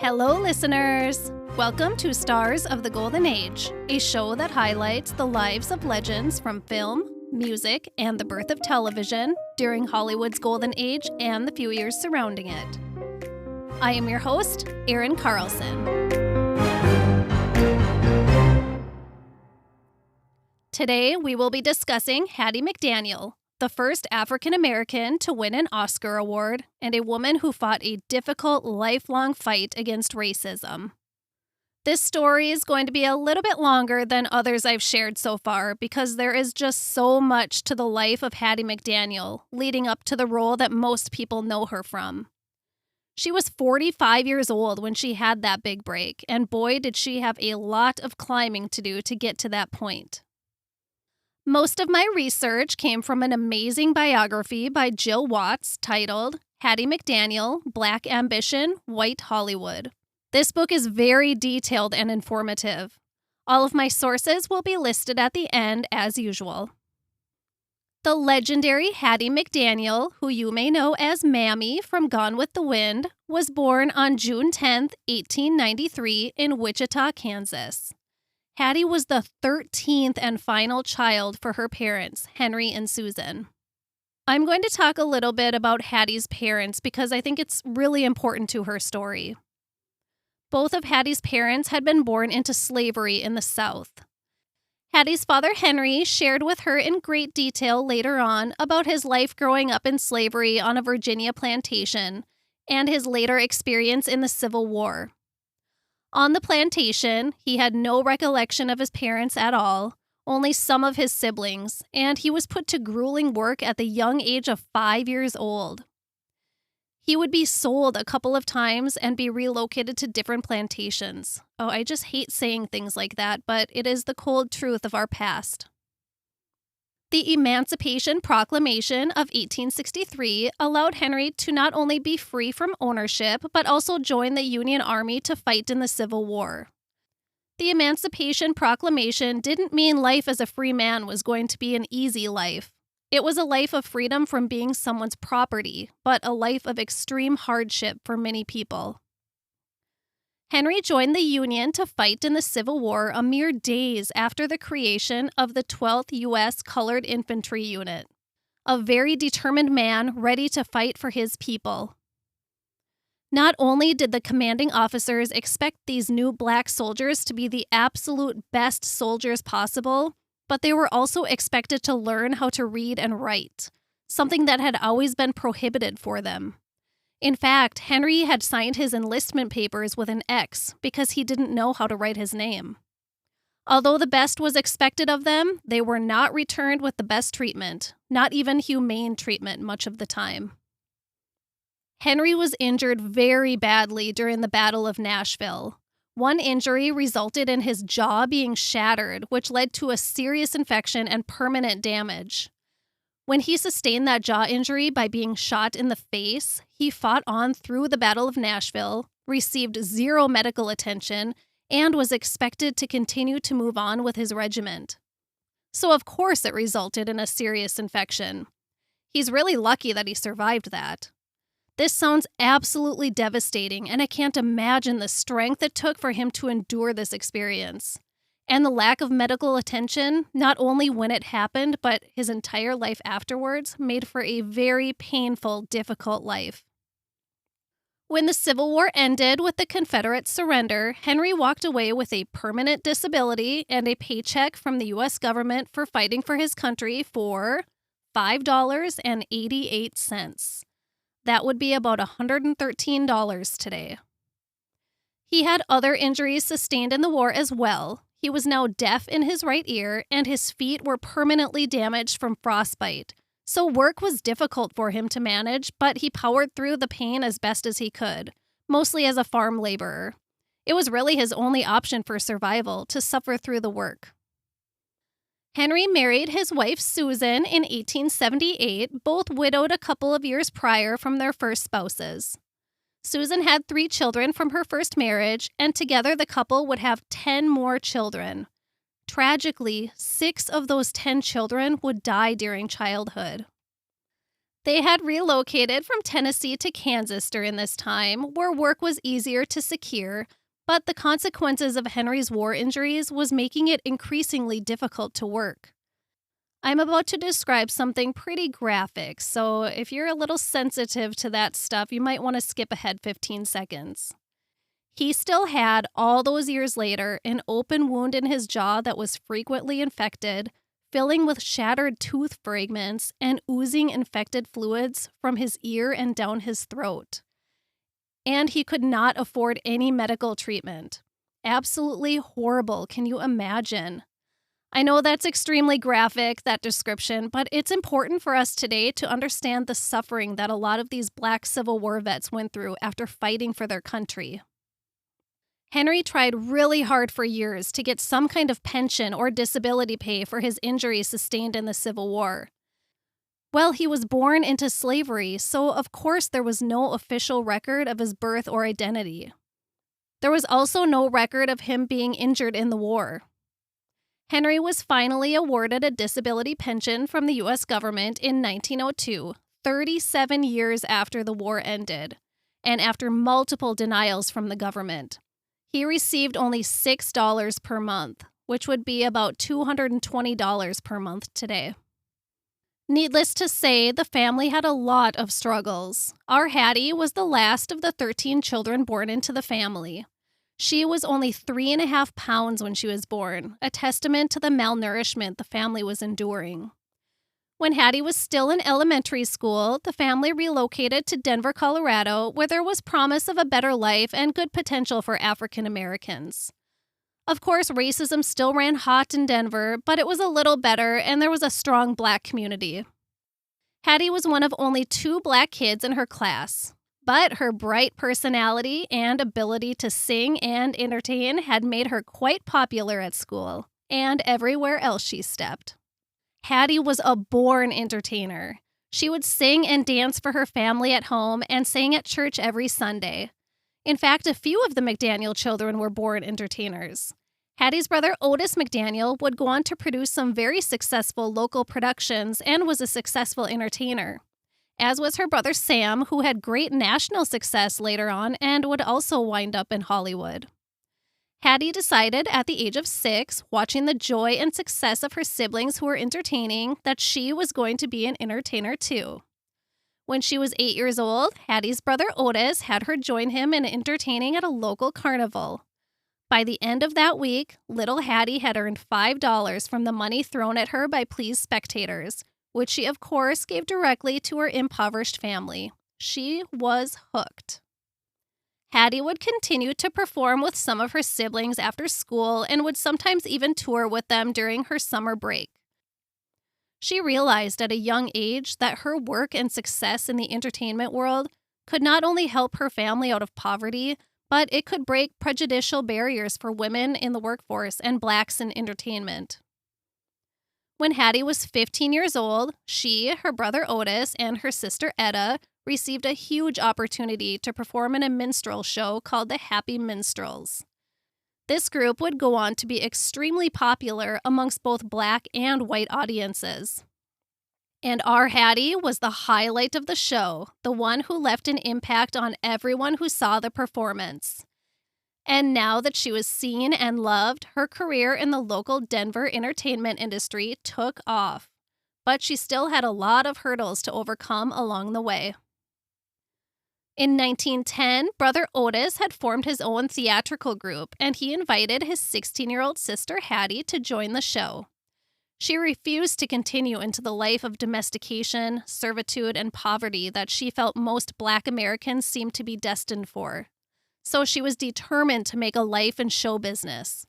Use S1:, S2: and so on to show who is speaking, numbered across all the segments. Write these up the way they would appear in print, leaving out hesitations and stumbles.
S1: Hello, listeners! Welcome to Stars of the Golden Age, a show that highlights the lives of legends from film, music, and the birth of television during Hollywood's golden age and the few years surrounding it. I am your host, Erin Carlson. Today, we will be discussing Hattie McDaniel, the first African American to win an Oscar award, and a woman who fought a difficult, lifelong fight against racism. This story is going to be a little bit longer than others I've shared so far because there is just so much to the life of Hattie McDaniel leading up to the role that most people know her from. She was 45 years old when she had that big break, and boy, did she have a lot of climbing to do to get to that point. Most of my research came from an amazing biography by Jill Watts titled Hattie McDaniel, Black Ambition, White Hollywood. This book is very detailed and informative. All of my sources will be listed at the end as usual. The legendary Hattie McDaniel, who you may know as Mammy from Gone with the Wind, was born on June 10, 1893 in Wichita, Kansas. Hattie was the 13th and final child for her parents, Henry and Susan. I'm going to talk a little bit about Hattie's parents because I think it's really important to her story. Both of Hattie's parents had been born into slavery in the South. Hattie's father, Henry, shared with her in great detail later on about his life growing up in slavery on a Virginia plantation and his later experience in the Civil War. On the plantation, he had no recollection of his parents at all, only some of his siblings, and he was put to grueling work at the young age of 5 years old. He would be sold a couple of times and be relocated to different plantations. Oh, I just hate saying things like that, but it is the cold truth of our past. The Emancipation Proclamation of 1863 allowed Henry to not only be free from ownership, but also join the Union Army to fight in the Civil War. The Emancipation Proclamation didn't mean life as a free man was going to be an easy life. It was a life of freedom from being someone's property, but a life of extreme hardship for many people. Henry joined the Union to fight in the Civil War a mere days after the creation of the 12th U.S. Colored Infantry Unit, a very determined man ready to fight for his people. Not only did the commanding officers expect these new black soldiers to be the absolute best soldiers possible, but they were also expected to learn how to read and write, something that had always been prohibited for them. In fact, Henry had signed his enlistment papers with an X because he didn't know how to write his name. Although the best was expected of them, they were not returned with the best treatment, not even humane treatment much of the time. Henry was injured very badly during the Battle of Nashville. One injury resulted in his jaw being shattered, which led to a serious infection and permanent damage. When he sustained that jaw injury by being shot in the face, he fought on through the Battle of Nashville, received zero medical attention, and was expected to continue to move on with his regiment. So of course it resulted in a serious infection. He's really lucky that he survived that. This sounds absolutely devastating, and I can't imagine the strength it took for him to endure this experience. And the lack of medical attention, not only when it happened, but his entire life afterwards, made for a very painful, difficult life. When the Civil War ended with the Confederate surrender, Henry walked away with a permanent disability and a paycheck from the U.S. government for fighting for his country for $5.88. That would be about $113 today. He had other injuries sustained in the war as well. He was now deaf in his right ear, and his feet were permanently damaged from frostbite. So work was difficult for him to manage, but he powered through the pain as best as he could, mostly as a farm laborer. It was really his only option for survival, to suffer through the work. Henry married his wife Susan in 1878, both widowed a couple of years prior from their first spouses. Susan had 3 children from her first marriage, and together the couple would have 10 more children. Tragically, 6 of those 10 children would die during childhood. They had relocated from Tennessee to Kansas during this time, where work was easier to secure, but the consequences of Henry's war injuries was making it increasingly difficult to work. I'm about to describe something pretty graphic, so if you're a little sensitive to that stuff, you might want to skip ahead 15 seconds. He still had, all those years later, an open wound in his jaw that was frequently infected, filling with shattered tooth fragments and oozing infected fluids from his ear and down his throat. And he could not afford any medical treatment. Absolutely horrible, can you imagine? I know that's extremely graphic, that description, but it's important for us today to understand the suffering that a lot of these Black Civil War vets went through after fighting for their country. Henry tried really hard for years to get some kind of pension or disability pay for his injuries sustained in the Civil War. Well, he was born into slavery, so of course there was no official record of his birth or identity. There was also no record of him being injured in the war. Henry was finally awarded a disability pension from the U.S. government in 1902, 37 years after the war ended, and after multiple denials from the government. He received only $6 per month, which would be about $220 per month today. Needless to say, the family had a lot of struggles. Our Hattie was the last of the 13 children born into the family. She was only 3.5 pounds when she was born, a testament to the malnourishment the family was enduring. When Hattie was still in elementary school, the family relocated to Denver, Colorado, where there was promise of a better life and good potential for African Americans. Of course, racism still ran hot in Denver, but it was a little better and there was a strong Black community. Hattie was one of only 2 Black kids in her class. But her bright personality and ability to sing and entertain had made her quite popular at school and everywhere else she stepped. Hattie was a born entertainer. She would sing and dance for her family at home and sang at church every Sunday. In fact, a few of the McDaniel children were born entertainers. Hattie's brother Otis McDaniel would go on to produce some very successful local productions and was a successful entertainer, as was her brother Sam, who had great national success later on and would also wind up in Hollywood. Hattie decided at the age of 6, watching the joy and success of her siblings who were entertaining, that she was going to be an entertainer too. When she was 8 years old, Hattie's brother Otis had her join him in entertaining at a local carnival. By the end of that week, little Hattie had earned $5 from the money thrown at her by pleased spectators, which she, of course, gave directly to her impoverished family. She was hooked. Hattie would continue to perform with some of her siblings after school and would sometimes even tour with them during her summer break. She realized at a young age that her work and success in the entertainment world could not only help her family out of poverty, but it could break prejudicial barriers for women in the workforce and Blacks in entertainment. When Hattie was 15 years old, she, her brother Otis, and her sister Etta received a huge opportunity to perform in a minstrel show called the Happy Minstrels. This group would go on to be extremely popular amongst both Black and white audiences. And our Hattie was the highlight of the show, the one who left an impact on everyone who saw the performance. And now that she was seen and loved, her career in the local Denver entertainment industry took off. But she still had a lot of hurdles to overcome along the way. In 1910, brother Otis had formed his own theatrical group, and he invited his 16-year-old sister Hattie to join the show. She refused to continue into the life of domestication, servitude, and poverty that she felt most Black Americans seemed to be destined for. So she was determined to make a life in show business.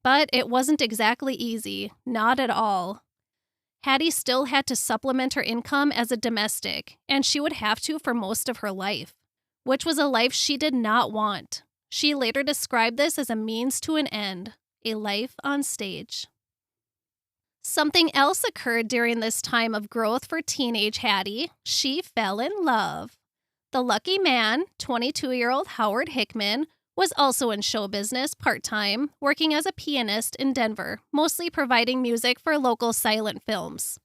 S1: But it wasn't exactly easy, not at all. Hattie still had to supplement her income as a domestic, and she would have to for most of her life, which was a life she did not want. She later described this as a means to an end, a life on stage. Something else occurred during this time of growth for teenage Hattie. She fell in love. The lucky man, 22-year-old Howard Hickman, was also in show business part-time, working as a pianist in Denver, mostly providing music for local silent films.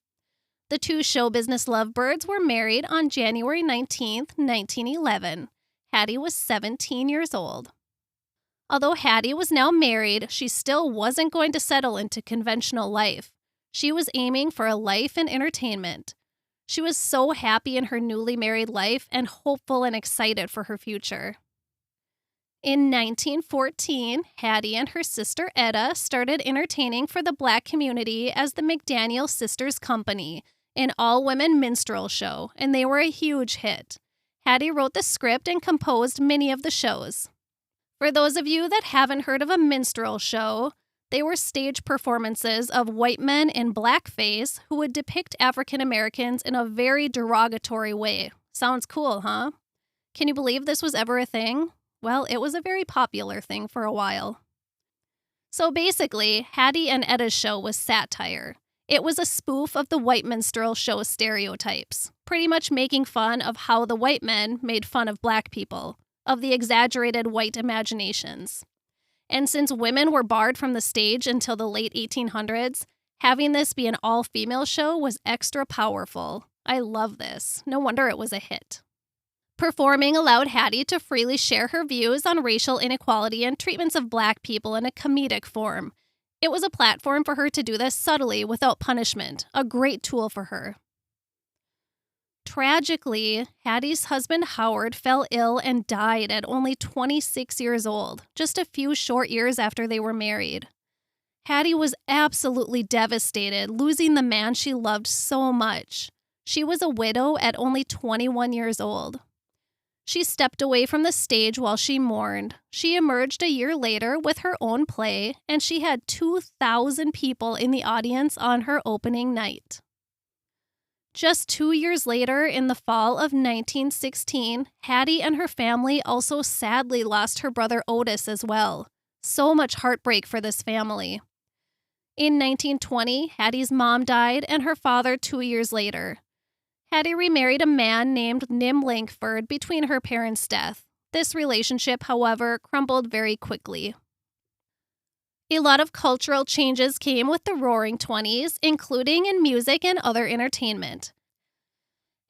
S1: The two show business lovebirds were married on January 19th, 1911. Hattie was 17 years old. Although Hattie was now married, she still wasn't going to settle into conventional life. She was aiming for a life in entertainment. She was so happy in her newly married life and hopeful and excited for her future. In 1914, Hattie and her sister Etta started entertaining for the Black community as the McDaniel Sisters Company, an all-women minstrel show, and they were a huge hit. Hattie wrote the script and composed many of the shows. For those of you that haven't heard of a minstrel show, they were stage performances of white men in blackface who would depict African Americans in a very derogatory way. Sounds cool, huh? Can you believe this was ever a thing? Well, it was a very popular thing for a while. So basically, Hattie and Etta's show was satire. It was a spoof of the white minstrel show stereotypes, pretty much making fun of how the white men made fun of black people, of the exaggerated white imaginations. And since women were barred from the stage until the late 1800s, having this be an all-female show was extra powerful. I love this. No wonder it was a hit. Performing allowed Hattie to freely share her views on racial inequality and treatments of black people in a comedic form. It was a platform for her to do this subtly without punishment, a great tool for her. Tragically, Hattie's husband Howard fell ill and died at only 26 years old, just a few short years after they were married. Hattie was absolutely devastated, losing the man she loved so much. She was a widow at only 21 years old. She stepped away from the stage while she mourned. She emerged a year later with her own play, and she had 2,000 people in the audience on her opening night. Just 2 years later, in the fall of 1916, Hattie and her family also sadly lost her brother Otis as well. So much heartbreak for this family. In 1920, Hattie's mom died and her father 2 years later. Hattie remarried a man named Nim Langford between her parents' death. This relationship, however, crumbled very quickly. A lot of cultural changes came with the Roaring Twenties, including in music and other entertainment.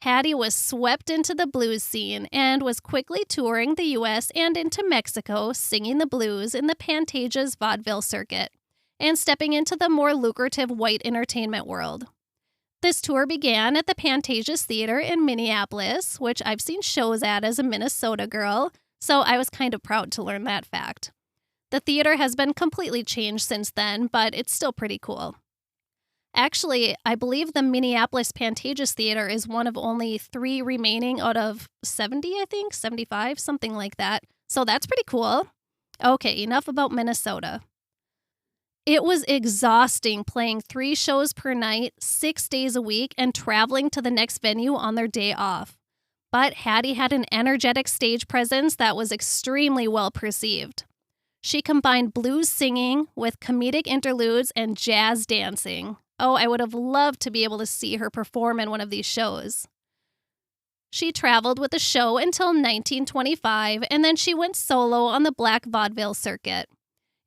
S1: Hattie was swept into the blues scene and was quickly touring the U.S. and into Mexico, singing the blues in the Pantages vaudeville circuit, and stepping into the more lucrative white entertainment world. This tour began at the Pantages Theater in Minneapolis, which I've seen shows at as a Minnesota girl, so I was kind of proud to learn that fact. The theater has been completely changed since then, but it's still pretty cool. Actually, I believe the Minneapolis Pantages Theater is one of only 3 remaining out of 70, 75, something like that. So that's pretty cool. Okay, enough about Minnesota. It was exhausting playing 3 shows per night, 6 days a week, and traveling to the next venue on their day off. But Hattie had an energetic stage presence that was extremely well perceived. She combined blues singing with comedic interludes and jazz dancing. Oh, I would have loved to be able to see her perform in one of these shows. She traveled with the show until 1925, and then she went solo on the black vaudeville circuit.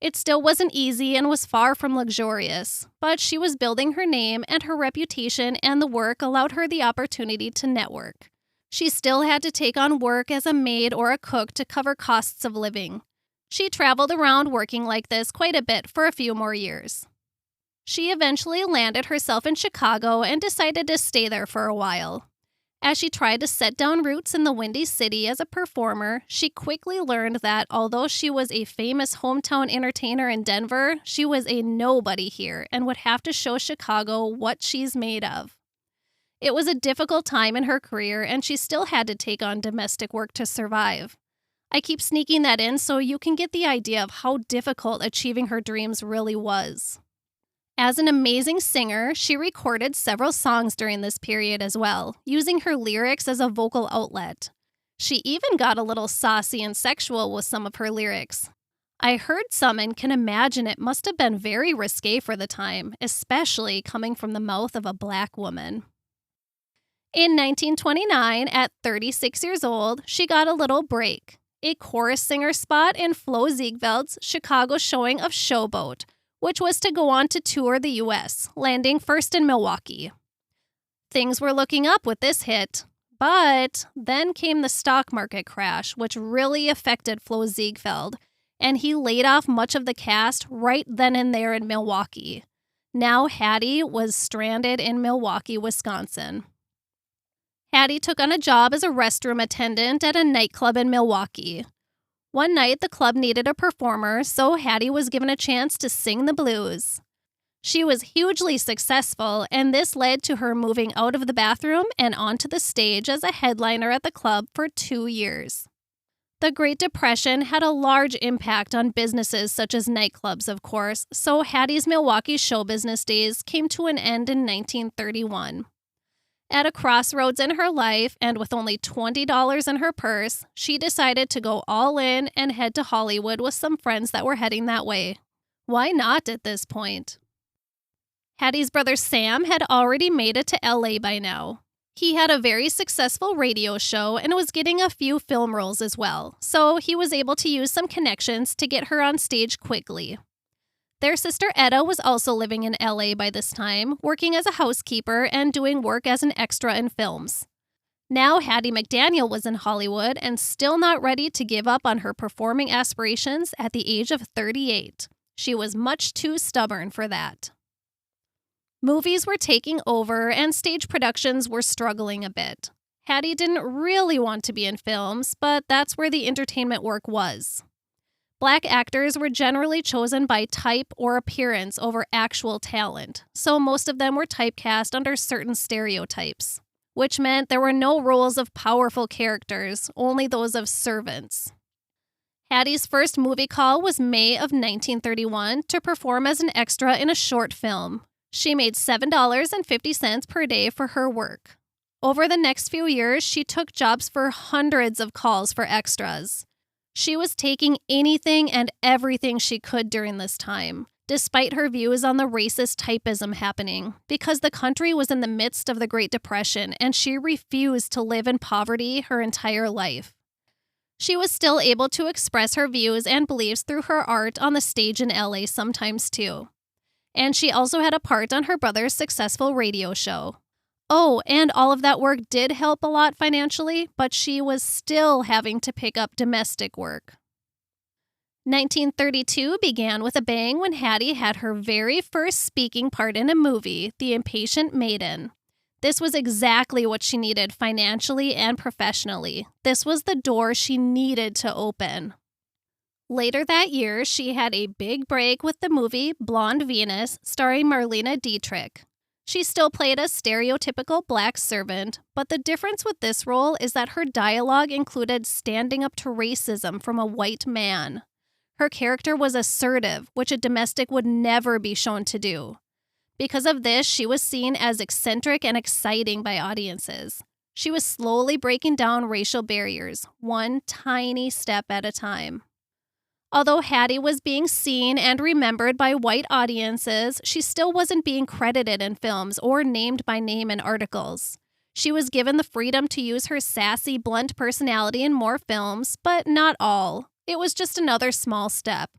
S1: It still wasn't easy and was far from luxurious, but she was building her name, and her reputation and the work allowed her the opportunity to network. She still had to take on work as a maid or a cook to cover costs of living. She traveled around working like this quite a bit for a few more years. She eventually landed herself in Chicago and decided to stay there for a while. As she tried to set down roots in the Windy City as a performer, she quickly learned that although she was a famous hometown entertainer in Denver, she was a nobody here and would have to show Chicago what she's made of. It was a difficult time in her career, and she still had to take on domestic work to survive. I keep sneaking that in so you can get the idea of how difficult achieving her dreams really was. As an amazing singer, she recorded several songs during this period as well, using her lyrics as a vocal outlet. She even got a little saucy and sexual with some of her lyrics. I heard some and can imagine it must have been very risque for the time, especially coming from the mouth of a black woman. In 1929, at 36 years old, she got a little break. A chorus singer spot in Flo Ziegfeld's Chicago showing of Showboat, which was to go on to tour the U.S., landing first in Milwaukee. Things were looking up with this hit, but then came the stock market crash, which really affected Flo Ziegfeld, and he laid off much of the cast right then and there in Milwaukee. Now Hattie was stranded in Milwaukee, Wisconsin. Hattie took on a job as a restroom attendant at a nightclub in Milwaukee. One night, the club needed a performer, so Hattie was given a chance to sing the blues. She was hugely successful, and this led to her moving out of the bathroom and onto the stage as a headliner at the club for 2 years. The Great Depression had a large impact on businesses such as nightclubs, of course, so Hattie's Milwaukee show business days came to an end in 1931. At a crossroads in her life, and with only $20 in her purse, she decided to go all in and head to Hollywood with some friends that were heading that way. Why not at this point? Hattie's brother Sam had already made it to LA by now. He had a very successful radio show and was getting a few film roles as well, so he was able to use some connections to get her on stage quickly. Their sister Etta was also living in LA by this time, working as a housekeeper and doing work as an extra in films. Now Hattie McDaniel was in Hollywood and still not ready to give up on her performing aspirations at the age of 38. She was much too stubborn for that. Movies were taking over and stage productions were struggling a bit. Hattie didn't really want to be in films, but that's where the entertainment work was. Black actors were generally chosen by type or appearance over actual talent, so most of them were typecast under certain stereotypes, which meant there were no roles of powerful characters, only those of servants. Hattie's first movie call was May of 1931 to perform as an extra in a short film. She made $7.50 per day for her work. Over the next few years, she took jobs for hundreds of calls for extras. She was taking anything and everything she could during this time, despite her views on the racist typism happening, because the country was in the midst of the Great Depression and she refused to live in poverty her entire life. She was still able to express her views and beliefs through her art on the stage in LA sometimes too. And she also had a part on her brother's successful radio show. Oh, and all of that work did help a lot financially, but she was still having to pick up domestic work. 1932 began with a bang when Hattie had her very first speaking part in a movie, The Impatient Maiden. This was exactly what she needed financially and professionally. This was the door she needed to open. Later that year, she had a big break with the movie Blonde Venus, starring Marlene Dietrich. She still played a stereotypical black servant, but the difference with this role is that her dialogue included standing up to racism from a white man. Her character was assertive, which a domestic would never be shown to do. Because of this, she was seen as eccentric and exciting by audiences. She was slowly breaking down racial barriers, one tiny step at a time. Although Hattie was being seen and remembered by white audiences, she still wasn't being credited in films or named by name in articles. She was given the freedom to use her sassy, blunt personality in more films, but not all. It was just another small step.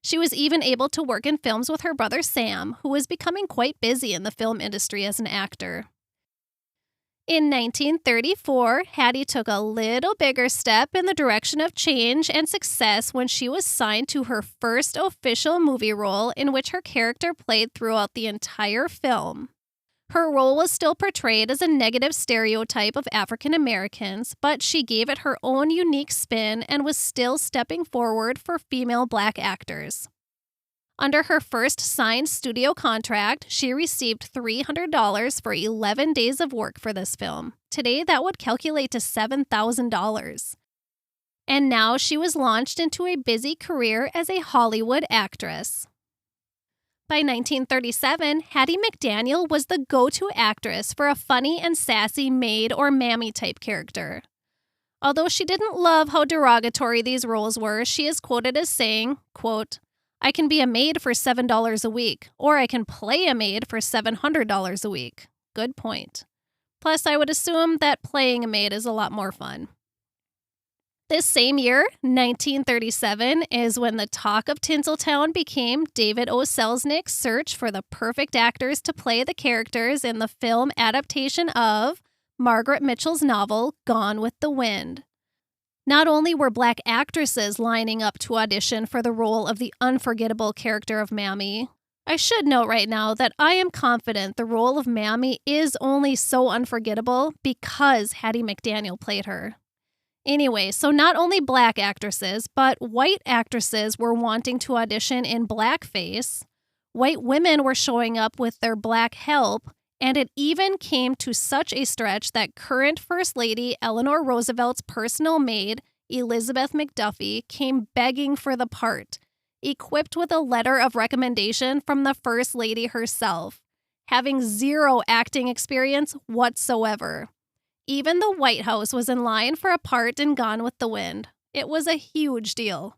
S1: She was even able to work in films with her brother Sam, who was becoming quite busy in the film industry as an actor. In 1934, Hattie took a little bigger step in the direction of change and success when she was signed to her first official movie role in which her character played throughout the entire film. Her role was still portrayed as a negative stereotype of African Americans, but she gave it her own unique spin and was still stepping forward for female black actors. Under her first signed studio contract, she received $300 for 11 days of work for this film. Today, that would calculate to $7,000. And now she was launched into a busy career as a Hollywood actress. By 1937, Hattie McDaniel was the go-to actress for a funny and sassy maid or Mammy type character. Although she didn't love how derogatory these roles were, she is quoted as saying, quote, "I can be a maid for $7 a week, or I can play a maid for $700 a week." Good point. Plus, I would assume that playing a maid is a lot more fun. This same year, 1937, is when the talk of Tinseltown became David O. Selznick's search for the perfect actors to play the characters in the film adaptation of Margaret Mitchell's novel, Gone with the Wind. Not only were black actresses lining up to audition for the role of the unforgettable character of Mammy, I should note right now that I am confident the role of Mammy is only so unforgettable because Hattie McDaniel played her. Anyway, so not only black actresses, but white actresses were wanting to audition in blackface. White women were showing up with their black help, and it even came to such a stretch that current First Lady Eleanor Roosevelt's personal maid, Elizabeth McDuffie, came begging for the part, equipped with a letter of recommendation from the First Lady herself, having zero acting experience whatsoever. Even the White House was in line for a part in Gone with the Wind. It was a huge deal.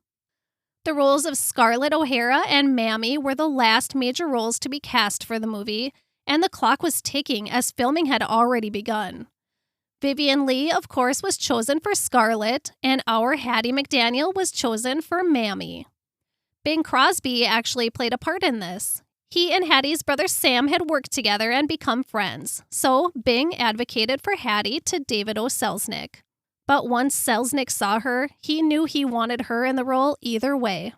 S1: The roles of Scarlett O'Hara and Mammy were the last major roles to be cast for the movie, and the clock was ticking as filming had already begun. Vivien Leigh, of course, was chosen for Scarlett, and our Hattie McDaniel was chosen for Mammy. Bing Crosby actually played a part in this. He and Hattie's brother Sam had worked together and become friends, so Bing advocated for Hattie to David O. Selznick. But once Selznick saw her, he knew he wanted her in the role either way.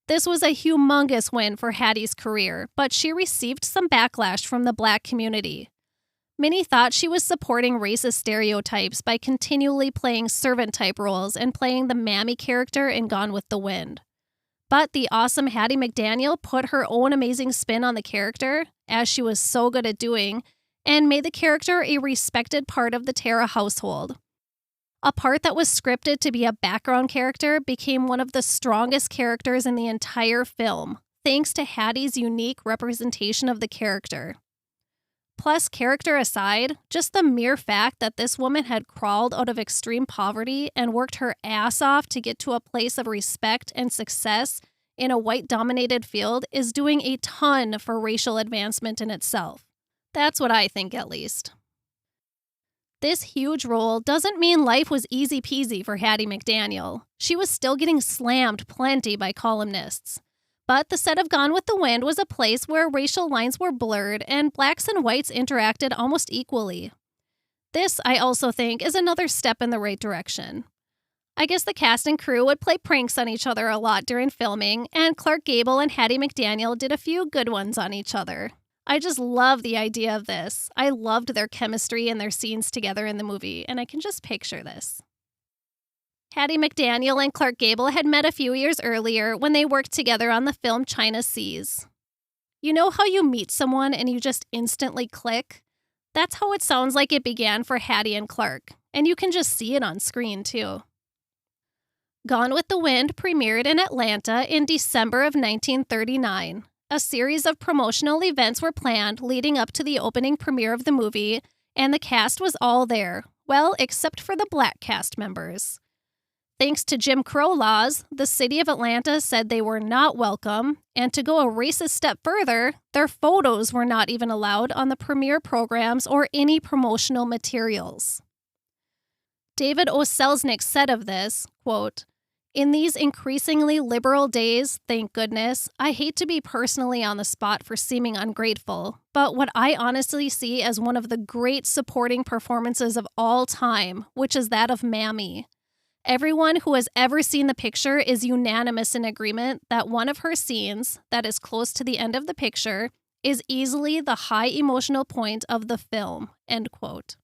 S1: This was a humongous win for Hattie's career, but she received some backlash from the black community. Many thought she was supporting racist stereotypes by continually playing servant-type roles and playing the Mammy character in Gone with the Wind. But the awesome Hattie McDaniel put her own amazing spin on the character, as she was so good at doing, and made the character a respected part of the Tara household. A part that was scripted to be a background character became one of the strongest characters in the entire film, thanks to Hattie's unique representation of the character. Plus, character aside, just the mere fact that this woman had crawled out of extreme poverty and worked her ass off to get to a place of respect and success in a white-dominated field is doing a ton for racial advancement in itself. That's what I think, at least. This huge role doesn't mean life was easy peasy for Hattie McDaniel. She was still getting slammed plenty by columnists. But the set of Gone with the Wind was a place where racial lines were blurred and blacks and whites interacted almost equally. This, I also think, is another step in the right direction. I guess the cast and crew would play pranks on each other a lot during filming, and Clark Gable and Hattie McDaniel did a few good ones on each other. I just love the idea of this. I loved their chemistry and their scenes together in the movie, and I can just picture this. Hattie McDaniel and Clark Gable had met a few years earlier when they worked together on the film China Seas. You know how you meet someone and you just instantly click? That's how it sounds like it began for Hattie and Clark, and you can just see it on screen too. Gone with the Wind premiered in Atlanta in December of 1939. A series of promotional events were planned leading up to the opening premiere of the movie, and the cast was all there, well, except for the black cast members. Thanks to Jim Crow laws, the city of Atlanta said they were not welcome, and to go a racist step further, their photos were not even allowed on the premiere programs or any promotional materials. David O. Selznick said of this, quote, "In these increasingly liberal days, thank goodness, I hate to be personally on the spot for seeming ungrateful, but what I honestly see as one of the great supporting performances of all time, which is that of Mammy. Everyone who has ever seen the picture is unanimous in agreement that one of her scenes, that is close to the end of the picture, is easily the high emotional point of the film," end quote.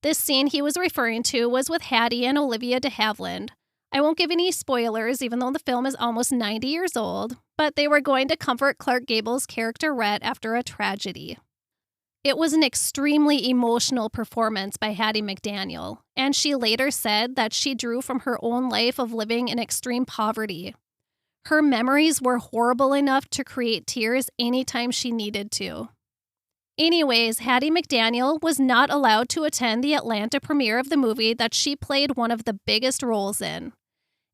S1: This scene he was referring to was with Hattie and Olivia de Havilland. I won't give any spoilers, even though the film is almost 90 years old, but they were going to comfort Clark Gable's character Rhett after a tragedy. It was an extremely emotional performance by Hattie McDaniel, and she later said that she drew from her own life of living in extreme poverty. Her memories were horrible enough to create tears anytime she needed to. Anyways, Hattie McDaniel was not allowed to attend the Atlanta premiere of the movie that she played one of the biggest roles in.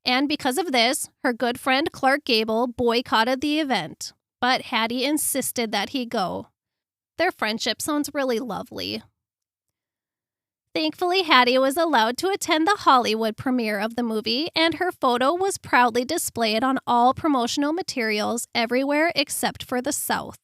S1: And because of this, her good friend Clark Gable boycotted the event, but Hattie insisted that he go. Their friendship sounds really lovely. Thankfully, Hattie was allowed to attend the Hollywood premiere of the movie, and her photo was proudly displayed on all promotional materials everywhere except for the South.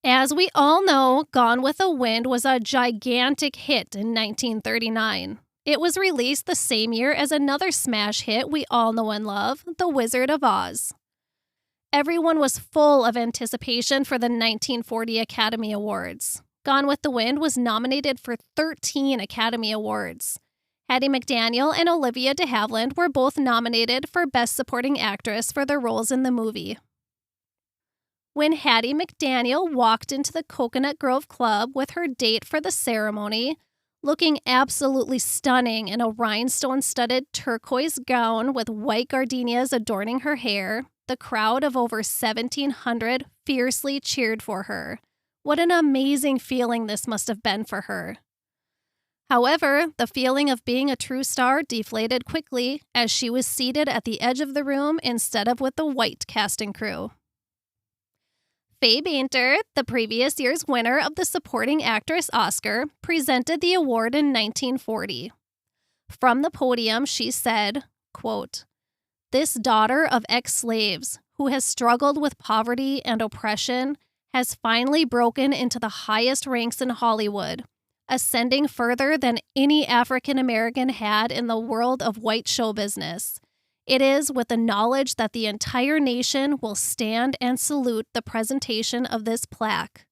S1: As we all know, Gone with the Wind was a gigantic hit in 1939. It was released the same year as another smash hit we all know and love, The Wizard of Oz. Everyone was full of anticipation for the 1940 Academy Awards. Gone with the Wind was nominated for 13 Academy Awards. Hattie McDaniel and Olivia de Havilland were both nominated for Best Supporting Actress for their roles in the movie. When Hattie McDaniel walked into the Coconut Grove Club with her date for the ceremony, looking absolutely stunning in a rhinestone-studded turquoise gown with white gardenias adorning her hair, the crowd of over 1,700 fiercely cheered for her. What an amazing feeling this must have been for her. However, the feeling of being a true star deflated quickly as she was seated at the edge of the room instead of with the white casting crew. Faye Bainter, the previous year's winner of the Supporting Actress Oscar, presented the award in 1940. From the podium, she said, quote, "This daughter of ex-slaves, who has struggled with poverty and oppression, has finally broken into the highest ranks in Hollywood, ascending further than any African American had in the world of white show business. It is with the knowledge that the entire nation will stand and salute the presentation of this plaque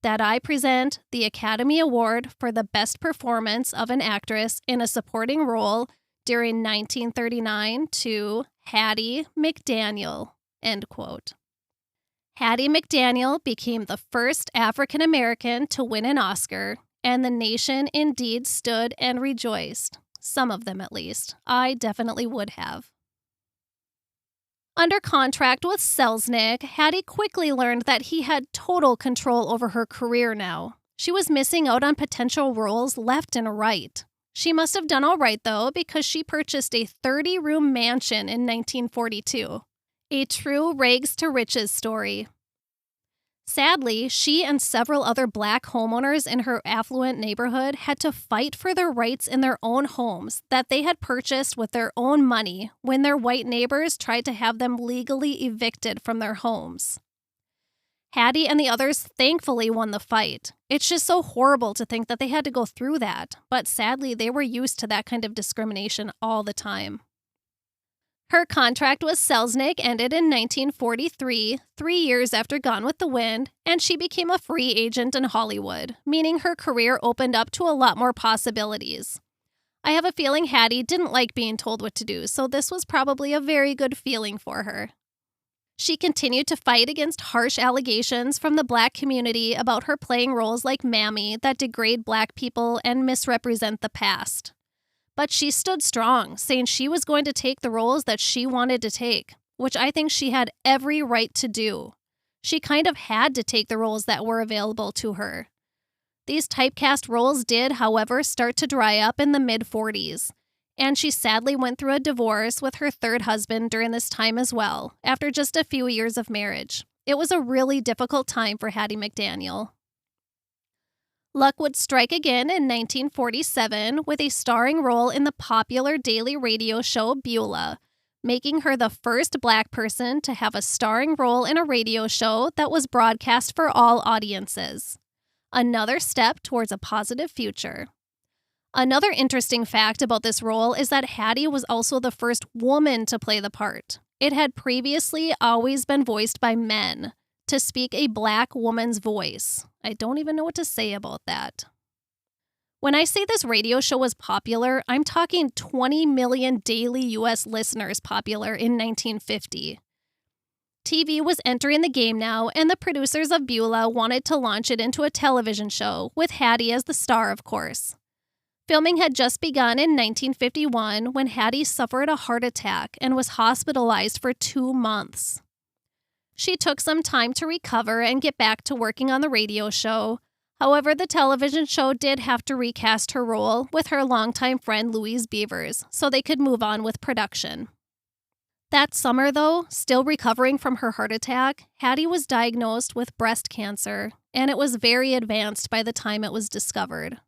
S1: that I present the Academy Award for the Best Performance of an Actress in a Supporting Role during 1939 to Hattie McDaniel." End quote. Hattie McDaniel became the first African American to win an Oscar, and the nation indeed stood and rejoiced. Some of them, at least. I definitely would have. Under contract with Selznick, Hattie quickly learned that he had total control over her career now. She was missing out on potential roles left and right. She must have done all right, though, because she purchased a 30-room mansion in 1942. A true rags to riches story. Sadly, she and several other black homeowners in her affluent neighborhood had to fight for their rights in their own homes that they had purchased with their own money when their white neighbors tried to have them legally evicted from their homes. Hattie and the others thankfully won the fight. It's just so horrible to think that they had to go through that, but sadly they were used to that kind of discrimination all the time. Her contract with Selznick ended in 1943, 3 years after Gone with the Wind, and she became a free agent in Hollywood, meaning her career opened up to a lot more possibilities. I have a feeling Hattie didn't like being told what to do, so this was probably a very good feeling for her. She continued to fight against harsh allegations from the black community about her playing roles like Mammy that degrade black people and misrepresent the past. But she stood strong, saying she was going to take the roles that she wanted to take, which I think she had every right to do. She kind of had to take the roles that were available to her. These typecast roles did, however, start to dry up in the mid-40s, and she sadly went through a divorce with her third husband during this time as well, after just a few years of marriage. It was a really difficult time for Hattie McDaniel. Luck would strike again in 1947 with a starring role in the popular daily radio show Beulah, making her the first black person to have a starring role in a radio show that was broadcast for all audiences. Another step towards a positive future. Another interesting fact about this role is that Hattie was also the first woman to play the part. It had previously always been voiced by men, to speak a black woman's voice. I don't even know what to say about that. When I say this radio show was popular, I'm talking 20 million daily U.S. listeners popular in 1950. TV was entering the game now, and the producers of Beulah wanted to launch it into a television show, with Hattie as the star, of course. Filming had just begun in 1951 when Hattie suffered a heart attack and was hospitalized for 2 months. She took some time to recover and get back to working on the radio show. However, the television show did have to recast her role with her longtime friend Louise Beavers, so they could move on with production. That summer, though, still recovering from her heart attack, Hattie was diagnosed with breast cancer, and it was very advanced by the time it was discovered.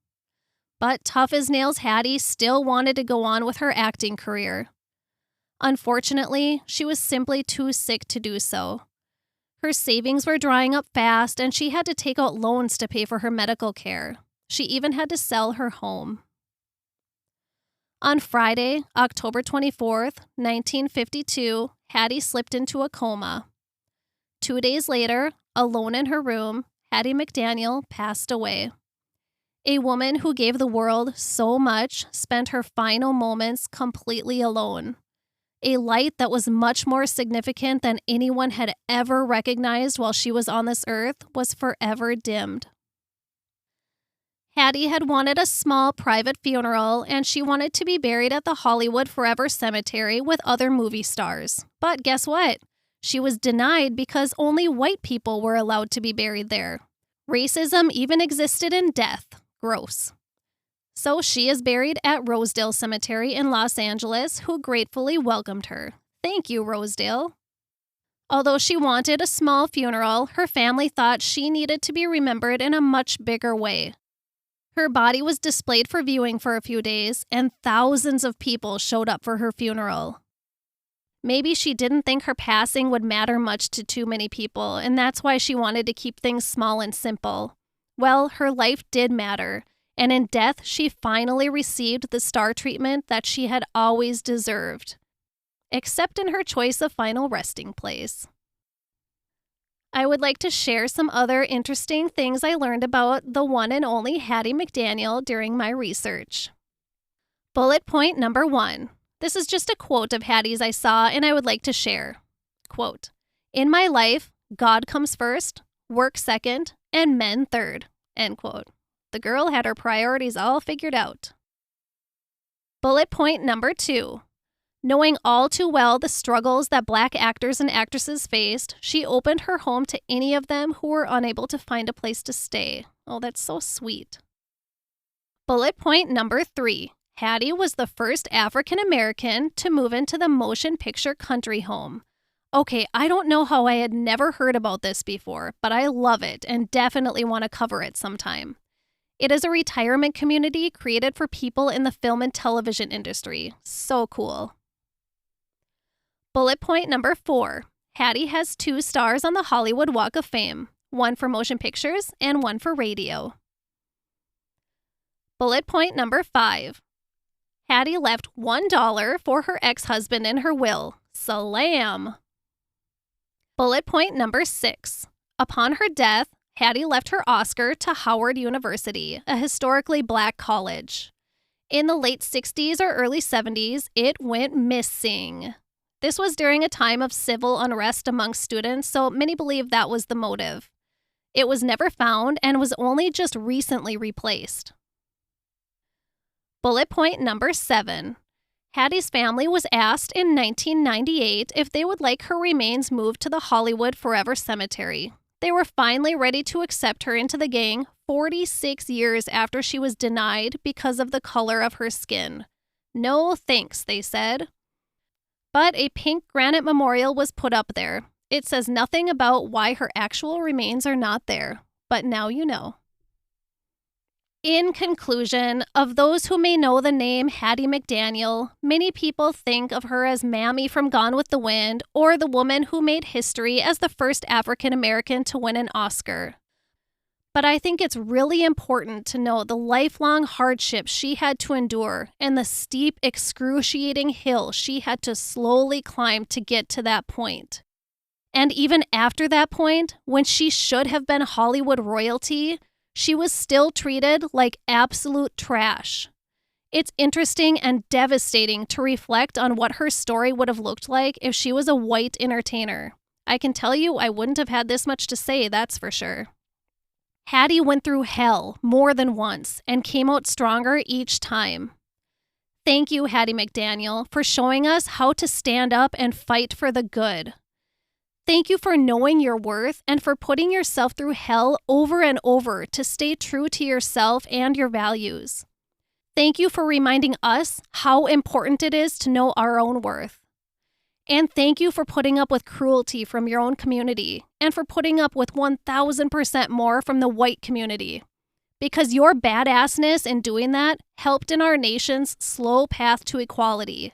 S1: but tough as nails Hattie still wanted to go on with her acting career. Unfortunately, she was simply too sick to do so. Her savings were drying up fast, and she had to take out loans to pay for her medical care. She even had to sell her home. On Friday, October 24th, 1952, Hattie slipped into a coma. 2 days later, alone in her room, Hattie McDaniel passed away. A woman who gave the world so much spent her final moments completely alone. A light that was much more significant than anyone had ever recognized while she was on this earth was forever dimmed. Hattie had wanted a small private funeral, and she wanted to be buried at the Hollywood Forever Cemetery with other movie stars. But guess what? She was denied because only white people were allowed to be buried there. Racism even existed in death. Gross. So she is buried at Rosedale Cemetery in Los Angeles, who gratefully welcomed her. Thank you, Rosedale. Although she wanted a small funeral, her family thought she needed to be remembered in a much bigger way. Her body was displayed for viewing for a few days, and thousands of people showed up for her funeral. Maybe she didn't think her passing would matter much to too many people, and that's why she wanted to keep things small and simple. Well, her life did matter, and in death, she finally received the star treatment that she had always deserved, except in her choice of final resting place. I would like to share some other interesting things I learned about the one and only Hattie McDaniel during my research. Bullet point number 1. This is just a quote of Hattie's I saw and I would like to share. Quote, "In my life, God comes first, work second, and men third." End quote. The girl had her priorities all figured out. Bullet point number 2. Knowing all too well the struggles that Black actors and actresses faced, she opened her home to any of them who were unable to find a place to stay. Oh, that's so sweet. Bullet point number 3. Hattie was the first African American to move into the motion picture country home. Okay, I don't know how I had never heard about this before, but I love it and definitely want to cover it sometime. It is a retirement community created for people in the film and television industry. So cool. Bullet point number 4. Hattie has 2 stars on the Hollywood Walk of Fame, one for motion pictures and one for radio. Bullet point number 5. Hattie left $1 for her ex-husband in her will. Salam! Bullet point number 6. Upon her death, Hattie left her Oscar to Howard University, a historically Black college. In the late 60s or early 70s, it went missing. This was during a time of civil unrest among students, so many believe that was the motive. It was never found and was only just recently replaced. Bullet point number 7. Hattie's family was asked in 1998 if they would like her remains moved to the Hollywood Forever Cemetery. They were finally ready to accept her into the gang 46 years after she was denied because of the color of her skin. No thanks, they said. But a pink granite memorial was put up there. It says nothing about why her actual remains are not there, but now you know. In conclusion, of those who may know the name Hattie McDaniel, many people think of her as Mammy from Gone with the Wind or the woman who made history as the first African American to win an Oscar. But I think it's really important to know the lifelong hardships she had to endure and the steep, excruciating hill she had to slowly climb to get to that point. And even after that point, when she should have been Hollywood royalty, she was still treated like absolute trash. It's interesting and devastating to reflect on what her story would have looked like if she was a white entertainer. I can tell you I wouldn't have had this much to say, that's for sure. Hattie went through hell more than once and came out stronger each time. Thank you, Hattie McDaniel, for showing us how to stand up and fight for the good. Thank you for knowing your worth and for putting yourself through hell over and over to stay true to yourself and your values. Thank you for reminding us how important it is to know our own worth. And thank you for putting up with cruelty from your own community and for putting up with 1,000% more from the white community. because your badassness in doing that helped in our nation's slow path to equality,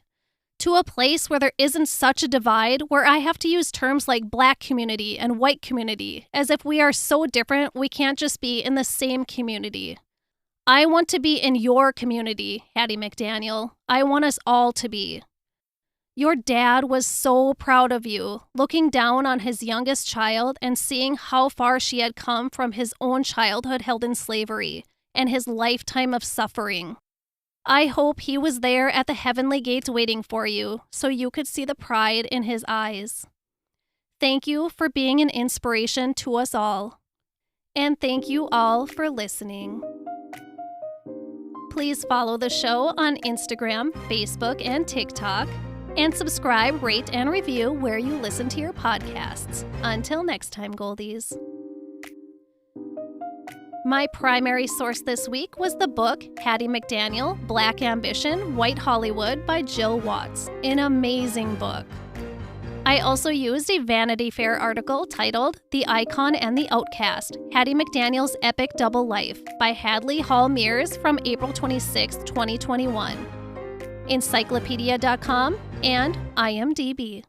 S1: to a place where there isn't such a divide where I have to use terms like black community and white community as if we are so different we can't just be in the same community. I want to be in your community, Hattie McDaniel. I want us all to be. Your dad was so proud of you, looking down on his youngest child and seeing how far she had come from his own childhood held in slavery and his lifetime of suffering. I hope he was there at the heavenly gates waiting for you so you could see the pride in his eyes. Thank you for being an inspiration to us all. And thank you all for listening. Please follow the show on Instagram, Facebook, and TikTok. And subscribe, rate, and review where you listen to your podcasts. Until next time, Goldies. My primary source this week was the book Hattie McDaniel, Black Ambition, White Hollywood by Jill Watts, an amazing book. I also used a Vanity Fair article titled The Icon and the Outcast, Hattie McDaniel's Epic Double Life by Hadley Meares from April 26, 2021. Encyclopedia.com and IMDB.